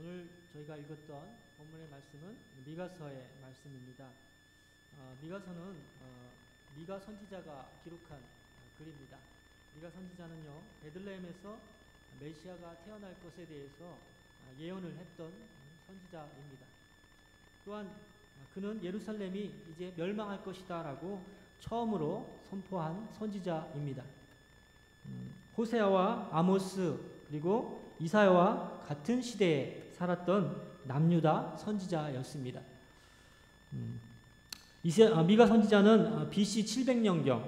오늘 저희가 읽었던 본문의 말씀은 미가서의 말씀입니다. 미가서는 미가 선지자가 기록한 글입니다. 미가 선지자는요, 베들레헴에서 메시아가 태어날 것에 대해서 예언을 했던 선지자입니다. 또한 그는 예루살렘이 이제 멸망할 것이다 라고 처음으로 선포한 선지자입니다. 호세아와 아모스 그리고 이사야와 같은 시대에 살았던 남유다 선지자였습니다. 미가 선지자는 BC 700년경,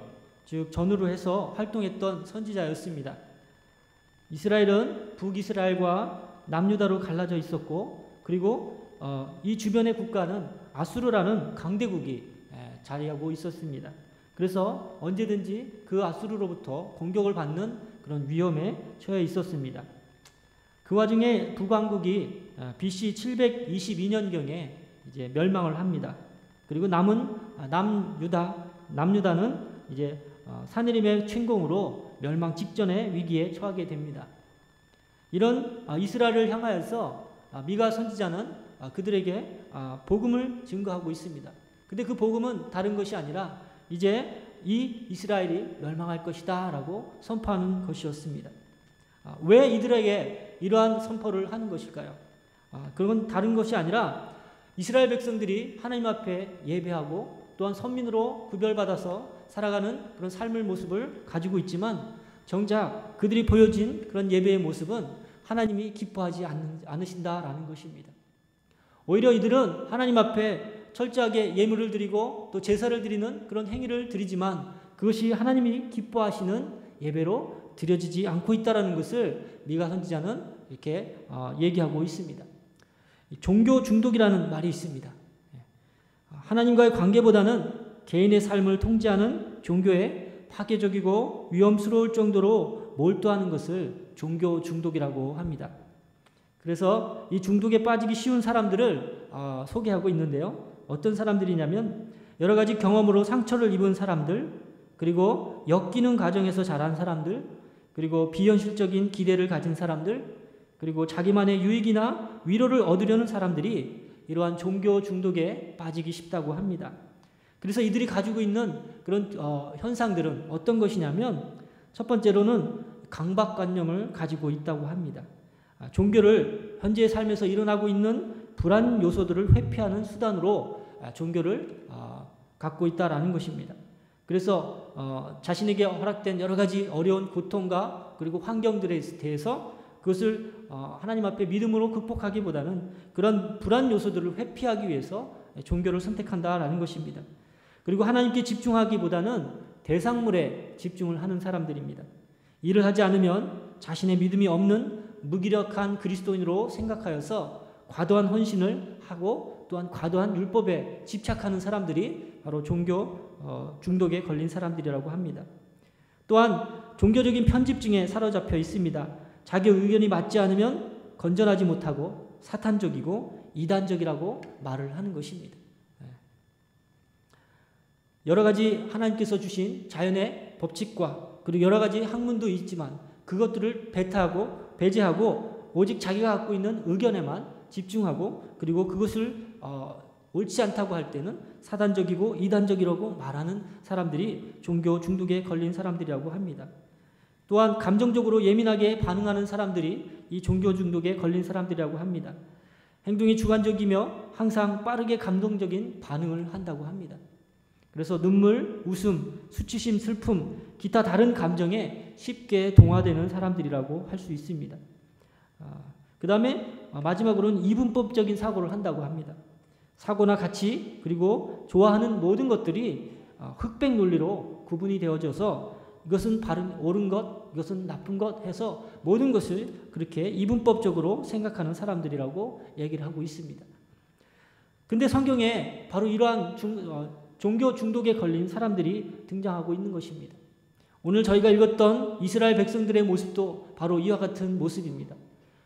즉 전후로 해서 활동했던 선지자였습니다. 이스라엘은 북이스라엘과 남유다로 갈라져 있었고, 그리고 이 주변의 국가는 아수르라는 강대국이 자리하고 있었습니다. 그래서 언제든지 그 아수르로부터 공격을 받는 그런 위험에 처해 있었습니다. 그 와중에 북왕국이 BC 722년경에 이제 멸망을 합니다. 그리고 남은 남유다는 이제 사느림의 침공으로 멸망 직전의 위기에 처하게 됩니다. 이런 이스라엘을 향하여서 미가 선지자는 그들에게 복음을 증거하고 있습니다. 근데 그 복음은 다른 것이 아니라 이제 이 이스라엘이 멸망할 것이다 라고 선포하는 것이었습니다. 왜 이들에게 이러한 선포를 하는 것일까요? 그건 다른 것이 아니라 이스라엘 백성들이 하나님 앞에 예배하고 또한 선민으로 구별받아서 살아가는 그런 삶의 모습을 가지고 있지만, 정작 그들이 보여진 그런 예배의 모습은 하나님이 기뻐하지 않으신다라는 것입니다. 오히려 이들은 하나님 앞에 철저하게 예물을 드리고 또 제사를 드리는 그런 행위를 드리지만 그것이 하나님이 기뻐하시는 예배로 드려지지 않고 있다는 것을 미가 선지자는 이렇게 얘기하고 있습니다. 종교 중독이라는 말이 있습니다. 하나님과의 관계보다는 개인의 삶을 통제하는 종교에 파괴적이고 위험스러울 정도로 몰두하는 것을 종교 중독이라고 합니다. 그래서 이 중독에 빠지기 쉬운 사람들을 소개하고 있는데요. 어떤 사람들이냐면 여러 가지 경험으로 상처를 입은 사람들, 그리고 엮이는 가정에서 자란 사람들, 그리고 비현실적인 기대를 가진 사람들, 그리고 자기만의 유익이나 위로를 얻으려는 사람들이 이러한 종교 중독에 빠지기 쉽다고 합니다. 그래서 이들이 가지고 있는 그런 현상들은 어떤 것이냐면, 첫 번째로는 강박관념을 가지고 있다고 합니다. 종교를 현재의 삶에서 일어나고 있는 불안 요소들을 회피하는 수단으로 종교를 갖고 있다라는 것입니다. 그래서 자신에게 허락된 여러 가지 어려운 고통과 그리고 환경들에 대해서 그것을 하나님 앞에 믿음으로 극복하기보다는 그런 불안 요소들을 회피하기 위해서 종교를 선택한다라는 것입니다. 그리고 하나님께 집중하기보다는 대상물에 집중을 하는 사람들입니다. 일을 하지 않으면 자신의 믿음이 없는 무기력한 그리스도인으로 생각하여서 과도한 헌신을 하고 또한 과도한 율법에 집착하는 사람들이 바로 종교 중독에 걸린 사람들이라고 합니다. 또한 종교적인 편집증에 사로잡혀 있습니다. 자기 의견이 맞지 않으면 건전하지 못하고 사탄적이고 이단적이라고 말을 하는 것입니다. 여러 가지 하나님께서 주신 자연의 법칙과 그리고 여러 가지 학문도 있지만 그것들을 배제하고 오직 자기가 갖고 있는 의견에만 집중하고, 그리고 그것을 옳지 않다고 할 때는 사단적이고 이단적이라고 말하는 사람들이 종교 중독에 걸린 사람들이라고 합니다. 또한 감정적으로 예민하게 반응하는 사람들이 이 종교 중독에 걸린 사람들이라고 합니다. 행동이 주관적이며 항상 빠르게 감동적인 반응을 한다고 합니다. 그래서 눈물, 웃음, 수치심, 슬픔, 기타 다른 감정에 쉽게 동화되는 사람들이라고 할 수 있습니다. 그 다음에 마지막으로는 이분법적인 사고를 한다고 합니다. 사고나 가치 그리고 좋아하는 모든 것들이 흑백 논리로 구분이 되어져서 이것은 옳은 것, 이것은 나쁜 것 해서 모든 것을 그렇게 이분법적으로 생각하는 사람들이라고 얘기를 하고 있습니다. 근데 성경에 바로 이러한 종교 중독에 걸린 사람들이 등장하고 있는 것입니다. 오늘 저희가 읽었던 이스라엘 백성들의 모습도 바로 이와 같은 모습입니다.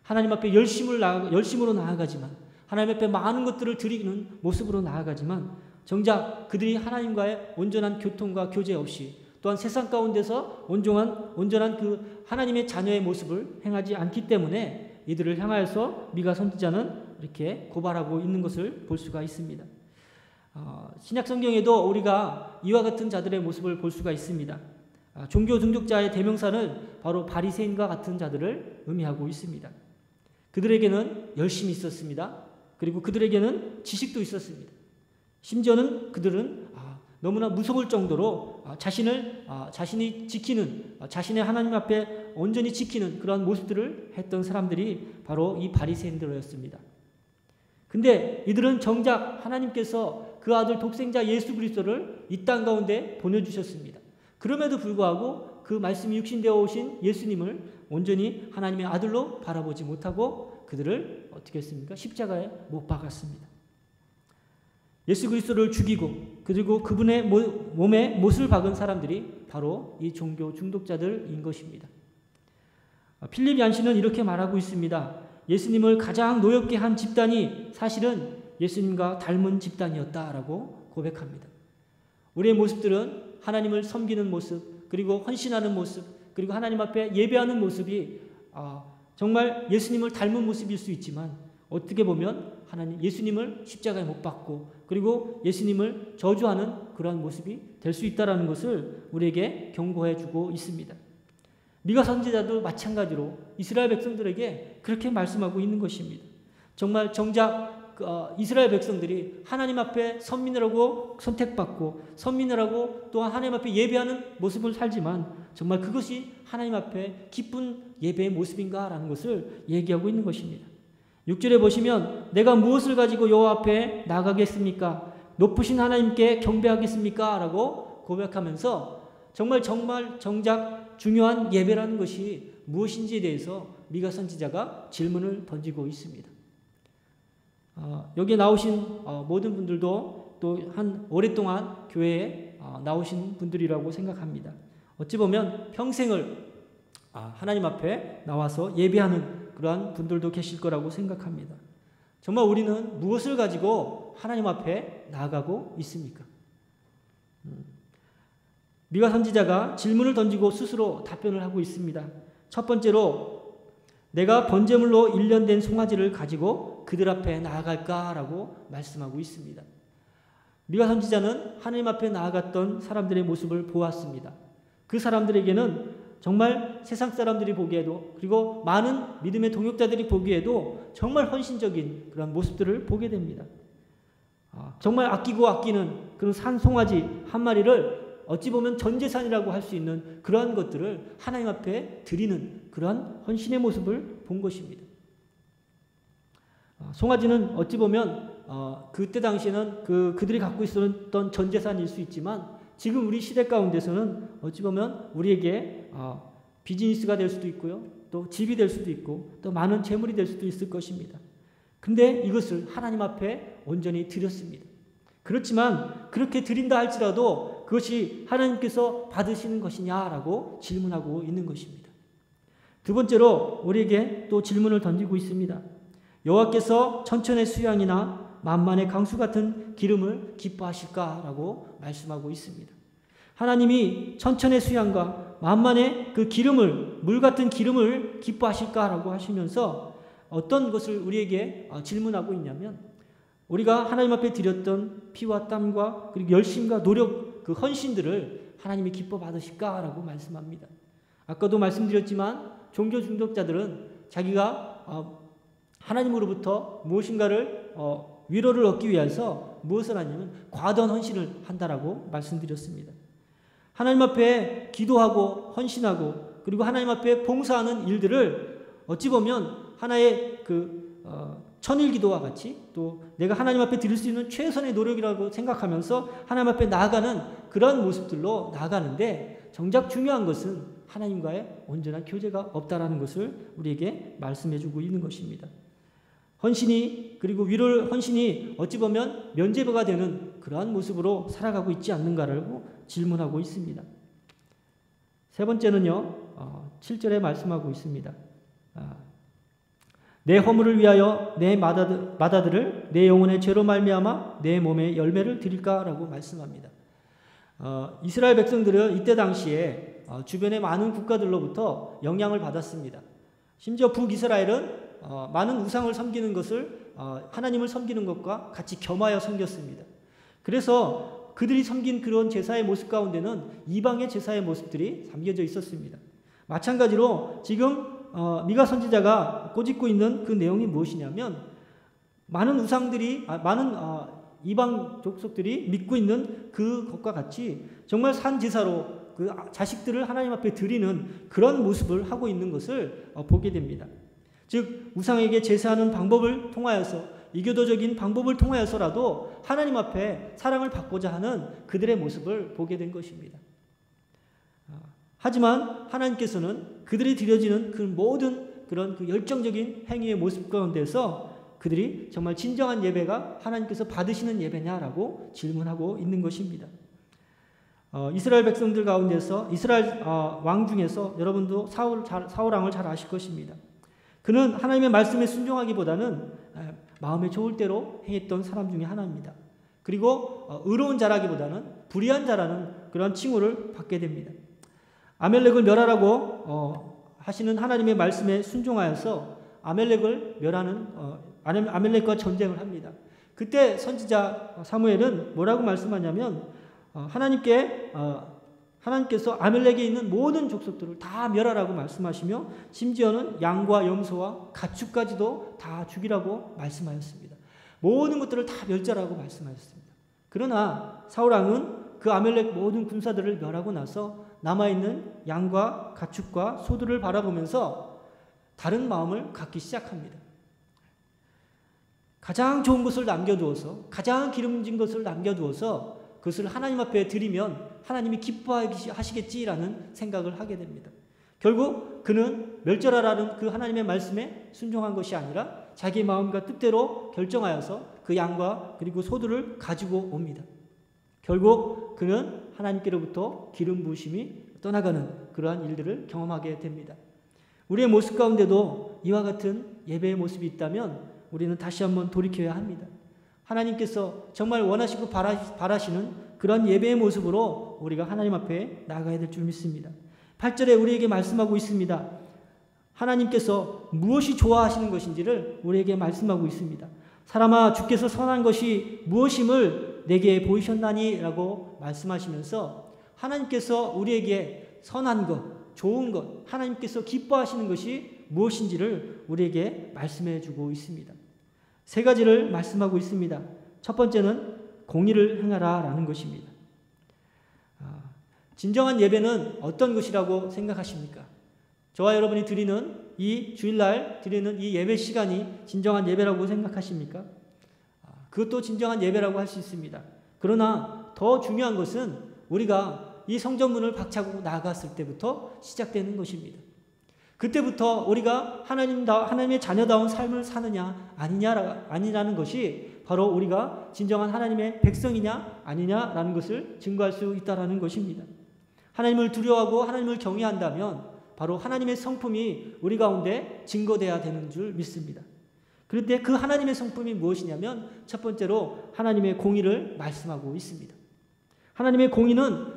하나님 앞에 열심으로 나아가지만, 하나님 앞에 많은 것들을 드리는 모습으로 나아가지만 정작 그들이 하나님과의 온전한 교통과 교제 없이, 또한 세상 가운데서 온전한 그 하나님의 자녀의 모습을 행하지 않기 때문에 이들을 향하여서 미가 선지자는 이렇게 고발하고 있는 것을 볼 수가 있습니다. 신약 성경에도 우리가 이와 같은 자들의 모습을 볼 수가 있습니다. 종교 중독자의 대명사는 바로 바리새인과 같은 자들을 의미하고 있습니다. 그들에게는 열심이 있었습니다. 그리고 그들에게는 지식도 있었습니다. 심지어는 그들은 너무나 무서울 정도로 자신이 지키는, 자신의 하나님 앞에 온전히 지키는 그러한 모습들을 했던 사람들이 바로 이 바리새인들이었습니다. 근데 이들은 정작 하나님께서 그 아들 독생자 예수 그리스도를 이 땅 가운데 보내주셨습니다. 그럼에도 불구하고 그 말씀이 육신되어 오신 예수님을 온전히 하나님의 아들로 바라보지 못하고 그들을 어떻게 했습니까? 십자가에 못 박았습니다. 예수 그리스도를 죽이고 그리고 그분의 몸에 못을 박은 사람들이 바로 이 종교 중독자들인 것입니다. 필립 얀시는 이렇게 말하고 있습니다. 예수님을 가장 노엽게 한 집단이 사실은 예수님과 닮은 집단이었다라고 고백합니다. 우리의 모습들은 하나님을 섬기는 모습, 그리고 헌신하는 모습, 그리고 하나님 앞에 예배하는 모습이 정말 예수님을 닮은 모습일 수 있지만 어떻게 보면 예수님을 십자가에 못 박고 그리고 예수님을 저주하는 그러한 모습이 될 수 있다는 것을 우리에게 경고해 주고 있습니다. 미가 선지자도 마찬가지로 이스라엘 백성들에게 그렇게 말씀하고 있는 것입니다. 정말 정작 이스라엘 백성들이 하나님 앞에 선민이라고 선택받고 선민이라고 또 하나님 앞에 예배하는 모습을 살지만 정말 그것이 하나님 앞에 기쁜 예배의 모습인가라는 것을 얘기하고 있는 것입니다. 6절에 보시면 내가 무엇을 가지고 여호와 앞에 나가겠습니까? 높으신 하나님께 경배하겠습니까? 라고 고백하면서 정말 정작 중요한 예배라는 것이 무엇인지에 대해서 미가 선지자가 질문을 던지고 있습니다. 여기에 나오신 모든 분들도 또 오랫동안 교회에 나오신 분들이라고 생각합니다. 어찌 보면 평생을 하나님 앞에 나와서 예배하는 그러한 분들도 계실 거라고 생각합니다. 정말 우리는 무엇을 가지고 하나님 앞에 나아가고 있습니까? 미가 선지자가 질문을 던지고 스스로 답변을 하고 있습니다. 첫 번째로 내가 번제물로 일련된 송아지를 가지고 그들 앞에 나아갈까라고 말씀하고 있습니다. 미가 선지자는 하나님 앞에 나아갔던 사람들의 모습을 보았습니다. 그 사람들에게는 정말 세상 사람들이 보기에도 그리고 많은 믿음의 동역자들이 보기에도 정말 헌신적인 그런 모습들을 보게 됩니다. 정말 아끼고 아끼는 그런 산송아지 한 마리를 어찌 보면 전재산이라고 할 수 있는 그러한 것들을 하나님 앞에 드리는 그러한 헌신의 모습을 본 것입니다. 송아지는 어찌 보면 그때 당시에는 그들이 갖고 있었던 전재산일 수 있지만 지금 우리 시대 가운데서는 어찌 보면 우리에게 비즈니스가 될 수도 있고요. 또 집이 될 수도 있고 또 많은 재물이 될 수도 있을 것입니다. 근데 이것을 하나님 앞에 온전히 드렸습니다. 그렇지만 그렇게 드린다 할지라도 그것이 하나님께서 받으시는 것이냐라고 질문하고 있는 것입니다. 두 번째로 우리에게 또 질문을 던지고 있습니다. 여호와께서 천천의 수양이나 만만의 강수 같은 기름을 기뻐하실까라고 말씀하고 있습니다. 하나님이 천천의 수양과 만만의 그 기름을 물 같은 기름을 기뻐하실까라고 하시면서 어떤 것을 우리에게 질문하고 있냐면 우리가 하나님 앞에 드렸던 피와 땀과 그리고 열심과 노력 그 헌신들을 하나님이 기뻐 받으실까라고 말씀합니다. 아까도 말씀드렸지만 종교 중독자들은 자기가 하나님으로부터 무엇인가를 위로를 얻기 위해서 무엇을 하냐면 과도한 헌신을 한다라고 말씀드렸습니다. 하나님 앞에 기도하고 헌신하고 그리고 하나님 앞에 봉사하는 일들을 어찌 보면 하나의 천일기도와 같이 또 내가 하나님 앞에 드릴 수 있는 최선의 노력이라고 생각하면서 하나님 앞에 나아가는 그런 모습들로 나아가는데 정작 중요한 것은 하나님과의 온전한 교제가 없다라는 것을 우리에게 말씀해주고 있는 것입니다. 헌신이 그리고 헌신이 어찌 보면 면죄부가 되는 그러한 모습으로 살아가고 있지 않는가라고 질문하고 있습니다. 세 번째는요, 7절에 말씀하고 있습니다. 내 허물을 위하여 내 마다들을 내 영혼의 죄로 말미암아 내 몸의 열매를 드릴까라고 말씀합니다. 이스라엘 백성들은 이때 당시에 주변의 많은 국가들로부터 영향을 받았습니다. 심지어 북이스라엘은 많은 우상을 섬기는 것을 하나님을 섬기는 것과 같이 겸하여 섬겼습니다. 그래서 그들이 섬긴 그런 제사의 모습 가운데는 이방의 제사의 모습들이 담겨져 있었습니다. 마찬가지로 지금 미가 선지자가 꼬집고 있는 그 내용이 무엇이냐면 많은 우상들이 많은 이방 족속들이 믿고 있는 그것과 같이 정말 산 제사로 그 자식들을 하나님 앞에 드리는 그런 모습을 하고 있는 것을 보게 됩니다. 즉 우상에게 제사하는 방법을 통하여서 이교도적인 방법을 통하여서라도 하나님 앞에 사랑을 받고자 하는 그들의 모습을 보게 된 것입니다. 하지만 하나님께서는 그들이 드려지는 그 모든 그런 그 열정적인 행위의 모습 가운데서 그들이 정말 진정한 예배가 하나님께서 받으시는 예배냐라고 질문하고 있는 것입니다. 이스라엘 백성들 가운데서 이스라엘 왕 중에서 여러분도 사울 왕을 잘 아실 것입니다. 그는 하나님의 말씀에 순종하기보다는 마음에 좋을 대로 행했던 사람 중에 하나입니다. 그리고 의로운 자라기보다는 불의한 자라는 그런 칭호를 받게 됩니다. 아멜렉을 멸하라고 하시는 하나님의 말씀에 순종하여서 아멜렉을 멸하는 아멜렉과 전쟁을 합니다. 그때 선지자 사무엘은 뭐라고 말씀하냐면 하나님께서 아멜렉에 있는 모든 족속들을 다 멸하라고 말씀하시며 심지어는 양과 염소와 가축까지도 다 죽이라고 말씀하였습니다. 모든 것들을 다 멸절하고 말씀하셨습니다. 그러나 사울왕은 그 아멜렉 모든 군사들을 멸하고 나서 남아있는 양과 가축과 소들을 바라보면서 다른 마음을 갖기 시작합니다. 가장 좋은 것을 남겨두어서 가장 기름진 것을 남겨두어서 그것을 하나님 앞에 드리면 하나님이 기뻐하시겠지라는 생각을 하게 됩니다. 결국 그는 멸절하라는 그 하나님의 말씀에 순종한 것이 아니라 자기 마음과 뜻대로 결정하여서 그 양과 그리고 소들을 가지고 옵니다. 결국 그는 하나님께로부터 기름 부으심이 떠나가는 그러한 일들을 경험하게 됩니다. 우리의 모습 가운데도 이와 같은 예배의 모습이 있다면 우리는 다시 한번 돌이켜야 합니다. 하나님께서 정말 원하시고 바라시는 그런 예배의 모습으로 우리가 하나님 앞에 나가야 될 줄 믿습니다. 8절에 우리에게 말씀하고 있습니다. 하나님께서 무엇이 좋아하시는 것인지를 우리에게 말씀하고 있습니다. 사람아 주께서 선한 것이 무엇임을 내게 보이셨나니? 라고 말씀하시면서 하나님께서 우리에게 선한 것, 좋은 것, 하나님께서 기뻐하시는 것이 무엇인지를 우리에게 말씀해 주고 있습니다. 세 가지를 말씀하고 있습니다. 첫 번째는 공의를 행하라 라는 것입니다. 진정한 예배는 어떤 것이라고 생각하십니까? 저와 여러분이 드리는 이 주일날 드리는 이 예배 시간이 진정한 예배라고 생각하십니까? 그것도 진정한 예배라고 할 수 있습니다. 그러나 더 중요한 것은 우리가 이 성전문을 박차고 나갔을 때부터 시작되는 것입니다. 그때부터 우리가 하나님의 자녀다운 삶을 사느냐 아니냐는 것이 바로 우리가 진정한 하나님의 백성이냐 아니냐라는 것을 증거할 수 있다는 것입니다. 하나님을 두려워하고 하나님을 경외한다면 바로 하나님의 성품이 우리 가운데 증거돼야 되는 줄 믿습니다. 그런데 그 하나님의 성품이 무엇이냐면 첫 번째로 하나님의 공의를 말씀하고 있습니다. 하나님의 공의는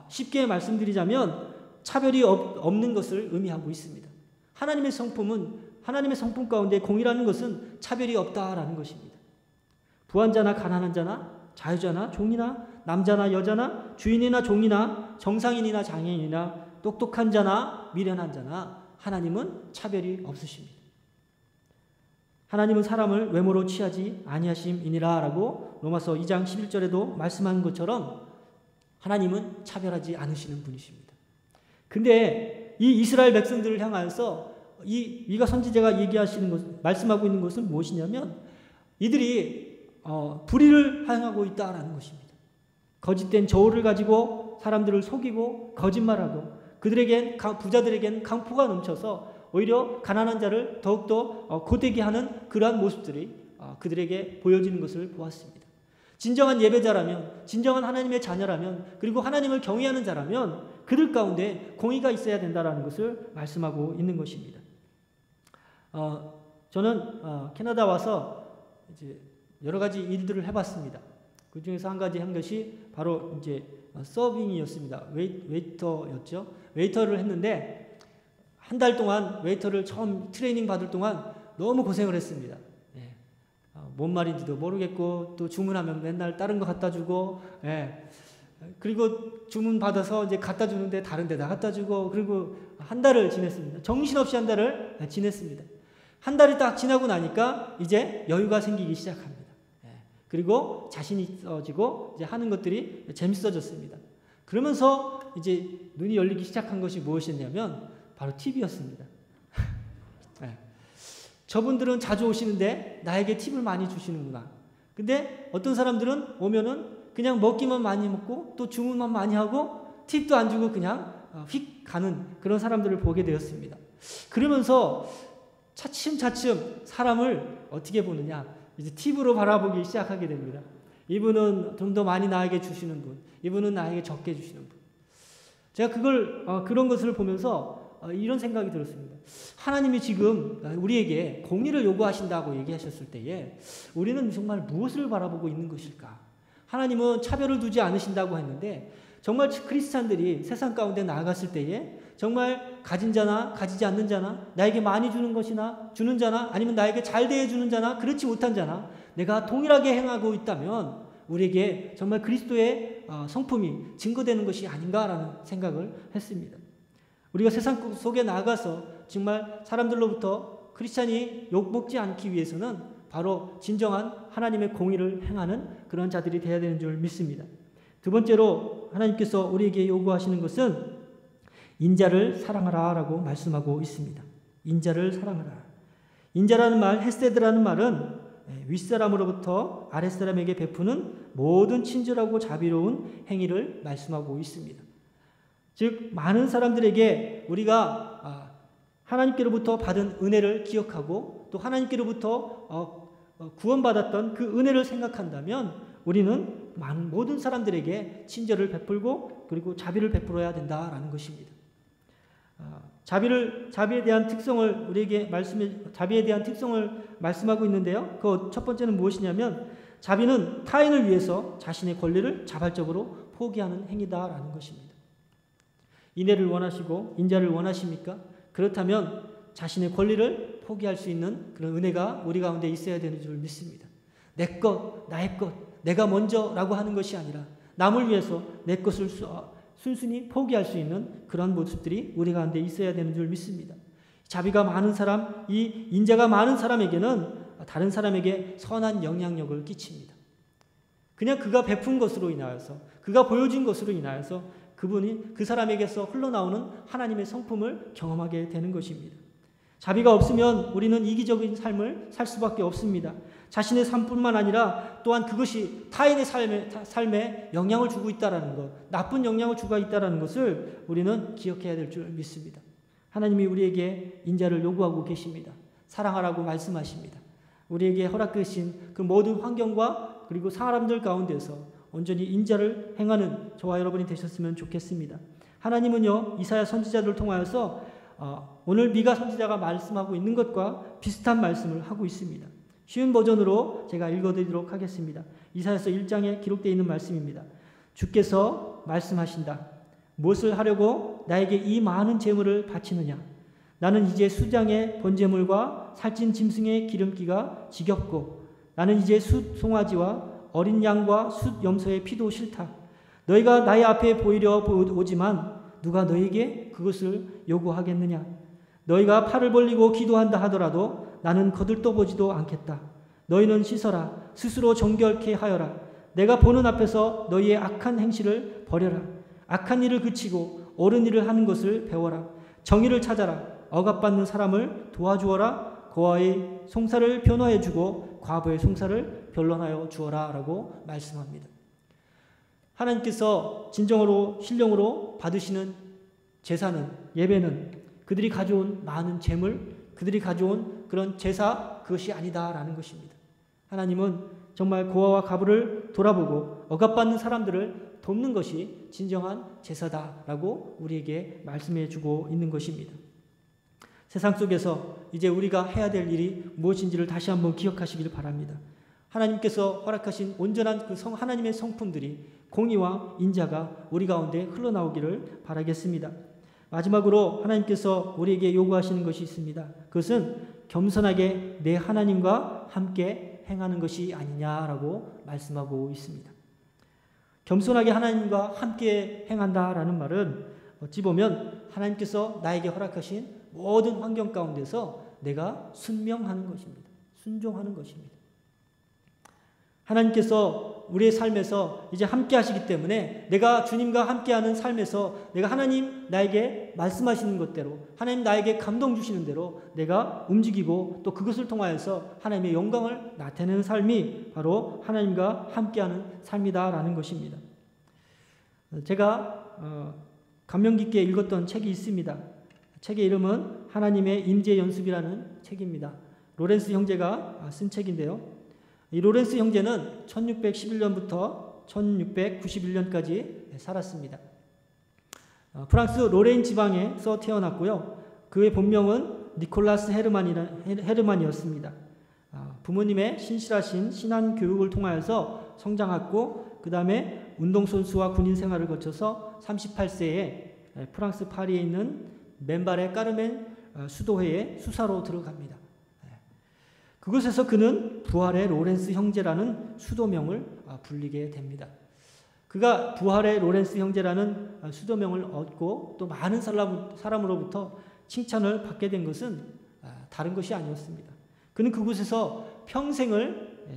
쉽게 말씀드리자면 차별이 없는 것을 의미하고 있습니다. 하나님의 성품 가운데 공의라는 것은 차별이 없다라는 것입니다. 부한자나 가난한 자나 자유자나 종이나 남자나 여자나 주인이나 종이나 정상인이나 장애인이나 똑똑한 자나 미련한 자나 하나님은 차별이 없으십니다. 하나님은 사람을 외모로 취하지 아니하심이니라 라고 로마서 2장 11절에도 말씀한 것처럼 하나님은 차별하지 않으시는 분이십니다. 근데 이 이스라엘 백성들을 향하여서 이 미가 선지자가 말씀하고 있는 것은 무엇이냐면 이들이 불의를 행하고 있다라는 것입니다. 거짓된 저울을 가지고 사람들을 속이고 거짓말하고 부자들에겐 강포가 넘쳐서 오히려 가난한 자를 더욱더 고되게 하는 그러한 모습들이 그들에게 보여지는 것을 보았습니다. 진정한 예배자라면, 진정한 하나님의 자녀라면, 그리고 하나님을 경외하는 자라면 그들 가운데 공의가 있어야 된다는 것을 말씀하고 있는 것입니다. 저는 캐나다 와서 이제 여러 가지 일들을 해봤습니다. 그 중에서 한 가지 한 것이 바로 이제 서빙이었습니다. 웨이터였죠. 웨이터를 했는데 한 달 동안 웨이터를 처음 트레이닝 받을 동안 너무 고생을 했습니다. 뭔 말인지도 모르겠고 또 주문하면 맨날 다른 거 갖다 주고 그리고 주문 받아서 이제 갖다 주는데 다른 데다 갖다 주고 그리고 한 달을 지냈습니다. 정신없이 한 달을 지냈습니다. 한 달이 딱 지나고 나니까 이제 여유가 생기기 시작합니다. 그리고 자신이 있어지고 이제 하는 것들이 재밌어졌습니다. 그러면서 이제 눈이 열리기 시작한 것이 무엇이었냐면 바로 TV였습니다. 저분들은 자주 오시는데 나에게 팁을 많이 주시는구나. 근데 어떤 사람들은 오면은 그냥 먹기만 많이 먹고 또 주문만 많이 하고 팁도 안 주고 그냥 휙 가는 그런 사람들을 보게 되었습니다. 그러면서 차츰차츰 사람을 어떻게 보느냐, 이제 팁으로 바라보기 시작하게 됩니다. 이분은 좀 더 많이 나에게 주시는 분, 이분은 나에게 적게 주시는 분. 제가 그런 것을 보면서 이런 생각이 들었습니다. 하나님이 지금 우리에게 공의를 요구하신다고 얘기하셨을 때에 우리는 정말 무엇을 바라보고 있는 것일까? 하나님은 차별을 두지 않으신다고 했는데 정말 크리스찬들이 세상 가운데 나아갔을 때에 정말 가진 자나 가지지 않는 자나 나에게 많이 주는 것이나 주는 자나 아니면 나에게 잘 대해주는 자나 그렇지 못한 자나 내가 동일하게 행하고 있다면 우리에게 정말 그리스도의 성품이 증거되는 것이 아닌가라는 생각을 했습니다. 우리가 세상 속에 나가서 정말 사람들로부터 크리스찬이 욕먹지 않기 위해서는 바로 진정한 하나님의 공의를 행하는 그런 자들이 되어야 되는 줄 믿습니다. 두 번째로 하나님께서 우리에게 요구하시는 것은 인자를 사랑하라 라고 말씀하고 있습니다. 인자를 사랑하라. 인자라는 말, 헤세드라는 말은 윗사람으로부터 아랫사람에게 베푸는 모든 친절하고 자비로운 행위를 말씀하고 있습니다. 즉 많은 사람들에게 우리가 하나님께로부터 받은 은혜를 기억하고 또 하나님께로부터 구원받았던 그 은혜를 생각한다면 우리는 모든 사람들에게 친절을 베풀고 그리고 자비를 베풀어야 된다라는 것입니다. 자비에 대한 특성을 자비에 대한 특성을 말씀하고 있는데요. 그 첫 번째는 무엇이냐면 자비는 타인을 위해서 자신의 권리를 자발적으로 포기하는 행위다라는 것입니다. 인애를 원하시고 인자를 원하십니까? 그렇다면 자신의 권리를 포기할 수 있는 그런 은혜가 우리 가운데 있어야 되는 줄 믿습니다. 내 것, 나의 것, 내가 먼저라고 하는 것이 아니라 남을 위해서 내 것을 순순히 포기할 수 있는 그런 모습들이 우리 가운데 있어야 되는 줄 믿습니다. 자비가 많은 사람, 이 인자가 많은 사람에게는 다른 사람에게 선한 영향력을 끼칩니다. 그냥 그가 베푼 것으로 인하여서 그가 보여준 것으로 인하여서 그분이 그 사람에게서 흘러나오는 하나님의 성품을 경험하게 되는 것입니다. 자비가 없으면 우리는 이기적인 삶을 살 수밖에 없습니다. 자신의 삶뿐만 아니라 또한 그것이 타인의 삶에 영향을 주고 있다는 것, 나쁜 영향을 주고 있다는 것을 우리는 기억해야 될 줄 믿습니다. 하나님이 우리에게 인자를 요구하고 계십니다. 사랑하라고 말씀하십니다. 우리에게 허락하신 그 모든 환경과 그리고 사람들 가운데서 온전히 인자를 행하는 저와 여러분이 되셨으면 좋겠습니다. 하나님은요, 이사야 선지자를 통하여서 오늘 미가 선지자가 말씀하고 있는 것과 비슷한 말씀을 하고 있습니다. 쉬운 버전으로 제가 읽어드리도록 하겠습니다. 이사야서 1장에 기록되어 있는 말씀입니다. 주께서 말씀하신다. 무엇을 하려고 나에게 이 많은 재물을 바치느냐? 나는 이제 수장의 번제물과 살찐 짐승의 기름기가 지겹고 나는 이제 숫 송아지와 어린 양과 숫 염소의 피도 싫다. 너희가 나의 앞에 보이려 오지만 누가 너희에게 그것을 요구하겠느냐? 너희가 팔을 벌리고 기도한다 하더라도 나는 거들떠보지도 않겠다. 너희는 씻어라. 스스로 정결케 하여라. 내가 보는 앞에서 너희의 악한 행실을 버려라. 악한 일을 그치고 옳은 일을 하는 것을 배워라. 정의를 찾아라. 억압받는 사람을 도와주어라. 고아의 송사를 변화해주고 과부의 송사를 변론하여 주어라 라고 말씀합니다. 하나님께서 진정으로 신령으로 받으시는 제사는, 예배는 그들이 가져온 많은 재물, 그들이 가져온 그런 제사, 그것이 아니다라는 것입니다. 하나님은 정말 고아와 과부를 돌아보고 억압받는 사람들을 돕는 것이 진정한 제사다라고 우리에게 말씀해 주고 있는 것입니다. 세상 속에서 이제 우리가 해야 될 일이 무엇인지를 다시 한번 기억하시길 바랍니다. 하나님께서 허락하신 온전한 그 하나님의 성품들이 공의와 인자가 우리 가운데 흘러나오기를 바라겠습니다. 마지막으로 하나님께서 우리에게 요구하시는 것이 있습니다. 그것은 겸손하게 내 하나님과 함께 행하는 것이 아니냐라고 말씀하고 있습니다. 겸손하게 하나님과 함께 행한다라는 말은 어찌 보면 하나님께서 나에게 허락하신 모든 환경 가운데서 내가 순명하는 것입니다. 순종하는 것입니다. 하나님께서 우리의 삶에서 이제 함께 하시기 때문에 내가 주님과 함께하는 삶에서 내가 하나님 나에게 말씀하시는 것대로 하나님 나에게 감동 주시는 대로 내가 움직이고 또 그것을 통하여서 하나님의 영광을 나타내는 삶이 바로 하나님과 함께하는 삶이다라는 것입니다. 제가 감명 깊게 읽었던 책이 있습니다. 책의 이름은 하나님의 임재 연습이라는 책입니다. 로렌스 형제가 쓴 책인데요. 이 로렌스 형제는 1611년부터 1691년까지 살았습니다. 프랑스 로레인 지방에서 태어났고요. 그의 본명은 니콜라스 헤르만이었습니다. 부모님의 신실하신 신앙 교육을 통하여서 성장했고 그 다음에 운동선수와 군인 생활을 거쳐서 38세에 프랑스 파리에 있는 맨발의 까르멘 수도회에 수사로 들어갑니다. 그곳에서 그는 부활의 로렌스 형제라는 수도명을 불리게 됩니다. 그가 부활의 로렌스 형제라는 수도명을 얻고 또 많은 사람으로부터 칭찬을 받게 된 것은 다른 것이 아니었습니다. 그는 그곳에서 평생을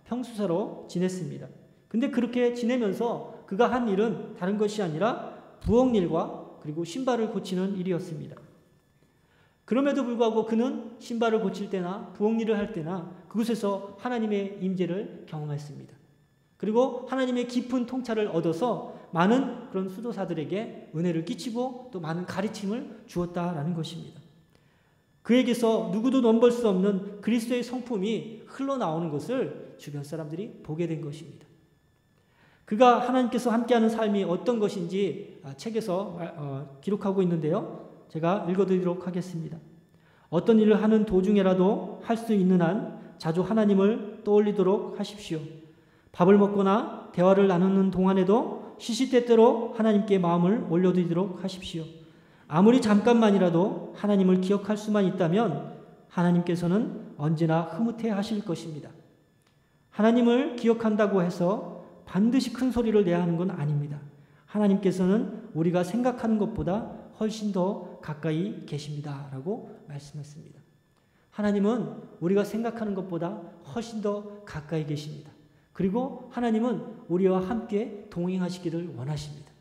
평수사로 지냈습니다. 근데 그렇게 지내면서 그가 한 일은 다른 것이 아니라 부엌일과 그리고 신발을 고치는 일이었습니다. 그럼에도 불구하고 그는 신발을 고칠 때나 부엌일을 할 때나 그곳에서 하나님의 임재를 경험했습니다. 그리고 하나님의 깊은 통찰을 얻어서 많은 그런 수도사들에게 은혜를 끼치고 또 많은 가르침을 주었다라는 것입니다. 그에게서 누구도 넘볼 수 없는 그리스도의 성품이 흘러나오는 것을 주변 사람들이 보게 된 것입니다. 그가 하나님께서 함께하는 삶이 어떤 것인지 책에서 기록하고 있는데요. 제가 읽어드리도록 하겠습니다. 어떤 일을 하는 도중에라도 할 수 있는 한 자주 하나님을 떠올리도록 하십시오. 밥을 먹거나 대화를 나누는 동안에도 시시때때로 하나님께 마음을 올려드리도록 하십시오. 아무리 잠깐만이라도 하나님을 기억할 수만 있다면 하나님께서는 언제나 흐뭇해 하실 것입니다. 하나님을 기억한다고 해서 반드시 큰 소리를 내야 하는 건 아닙니다. 하나님께서는 우리가 생각하는 것보다 훨씬 더 가까이 계십니다. 라고 말씀했습니다. 하나님은 우리가 생각하는 것보다 훨씬 더 가까이 계십니다. 그리고 하나님은 우리와 함께 동행하시기를 원하십니다.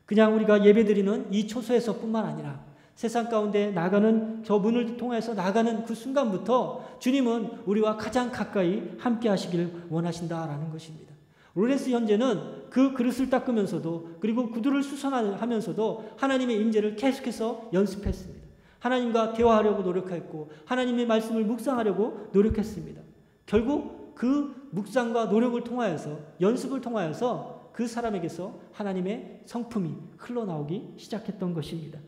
그냥 우리가 예배드리는 이 초소에서 뿐만 아니라 세상 가운데 나가는 저 문을 통해서 나가는 그 순간부터 주님은 우리와 가장 가까이 함께 하시기를 원하신다라는 것입니다. 로렌스 형제는 그 그릇을 닦으면서도 그리고 구두를 수선하면서도 하나님의 임재를 계속해서 연습했습니다. 하나님과 대화하려고 노력했고 하나님의 말씀을 묵상하려고 노력했습니다. 결국 그 묵상과 노력을 통하여서 연습을 통하여서 그 사람에게서 하나님의 성품이 흘러나오기 시작했던 것입니다.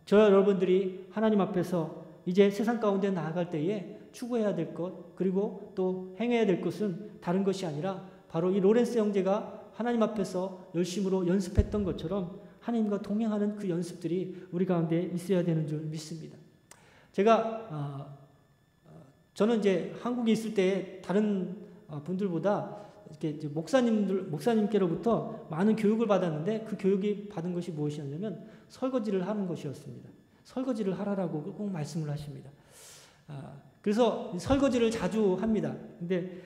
저 여러분들이 하나님 앞에서 이제 세상 가운데 나아갈 때에 추구해야 될 것 그리고 또 행해야 될 것은 다른 것이 아니라 바로 이 로렌스 형제가 하나님 앞에서 열심으로 연습했던 것처럼 하나님과 동행하는 그 연습들이 우리 가운데 있어야 되는 줄 믿습니다. 저는 이제 한국에 있을 때 다른 분들보다 이렇게 이제 목사님께로부터 많은 교육을 받았는데 그 교육이 받은 것이 무엇이었냐면 설거지를 하는 것이었습니다. 설거지를 하라고 꼭 말씀을 하십니다. 그래서 설거지를 자주 합니다. 근데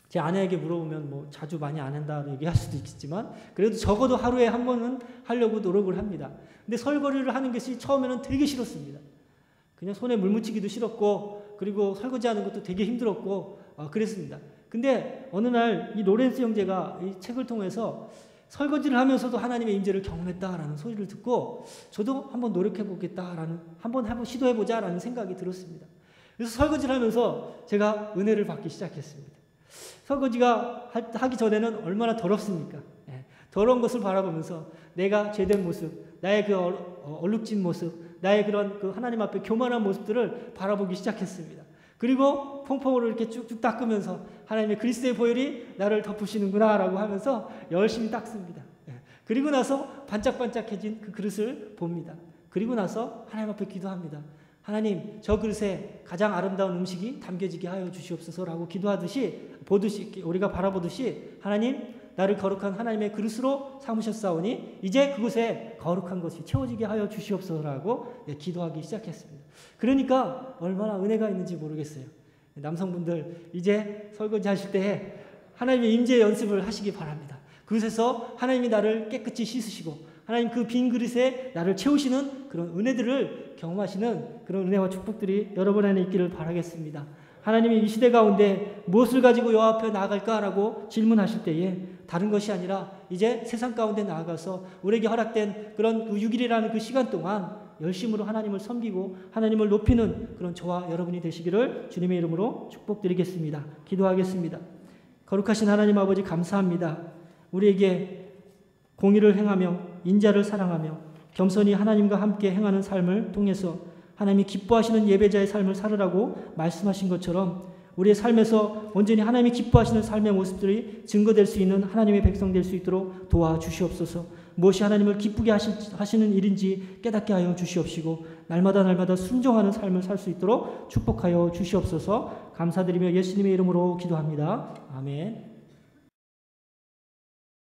제 아내에게 물어보면 뭐 자주 많이 안 한다 얘기할 수도 있겠지만 그래도 적어도 하루에 한 번은 하려고 노력을 합니다. 근데 설거지를 하는 것이 처음에는 되게 싫었습니다. 그냥 손에 물 묻히기도 싫었고 그리고 설거지하는 것도 되게 힘들었고 그랬습니다. 근데 어느 날 이 로렌스 형제가 이 책을 통해서 설거지를 하면서도 하나님의 임재를 경험했다라는 소리를 듣고 저도 한번 노력해보겠다라는 한번 시도해보자라는 생각이 들었습니다. 그래서 설거지를 하면서 제가 은혜를 받기 시작했습니다. 설거지가 하기 전에는 얼마나 더럽습니까? 더러운 것을 바라보면서 내가 죄된 모습, 나의 그 얼룩진 모습, 나의 그런 그 하나님 앞에 교만한 모습들을 바라보기 시작했습니다. 그리고 퐁퐁으로 이렇게 쭉쭉 닦으면서 하나님의 그리스도의 보혈이 나를 덮으시는구나 라고 하면서 열심히 닦습니다. 그리고 나서 반짝반짝해진 그 그릇을 봅니다. 그리고 나서 하나님 앞에 기도합니다. 하나님, 저 그릇에 가장 아름다운 음식이 담겨지게 하여 주시옵소서라고 기도하듯이, 보듯이, 우리가 바라보듯이, 하나님, 나를 거룩한 하나님의 그릇으로 삼으셨사오니 이제 그곳에 거룩한 것이 채워지게 하여 주시옵소서라고 기도하기 시작했습니다. 그러니까 얼마나 은혜가 있는지 모르겠어요. 남성분들, 이제 설거지 하실 때 하나님의 임재 연습을 하시기 바랍니다. 그곳에서 하나님이 나를 깨끗이 씻으시고 하나님 그 빈 그릇에 나를 채우시는 그런 은혜들을 경험하시는 그런 은혜와 축복들이 여러분 안에 있기를 바라겠습니다. 하나님이 이 시대 가운데 무엇을 가지고 여호와 앞에 나아갈까라고 질문하실 때에 다른 것이 아니라 이제 세상 가운데 나아가서 우리에게 허락된 그런 6일이라는 그 시간 동안 열심으로 하나님을 섬기고 하나님을 높이는 그런 저와 여러분이 되시기를 주님의 이름으로 축복드리겠습니다. 기도하겠습니다. 거룩하신 하나님 아버지, 감사합니다. 우리에게 공의를 행하며 인자를 사랑하며 겸손히 하나님과 함께 행하는 삶을 통해서 하나님이 기뻐하시는 예배자의 삶을 살으라고 말씀하신 것처럼 우리의 삶에서 온전히 하나님이 기뻐하시는 삶의 모습들이 증거될 수 있는 하나님의 백성 될 수 있도록 도와주시옵소서. 무엇이 하나님을 기쁘게 하시는 일인지 깨닫게 하여 주시옵시고 날마다 순종하는 삶을 살 수 있도록 축복하여 주시옵소서. 감사드리며 예수님의 이름으로 기도합니다. 아멘.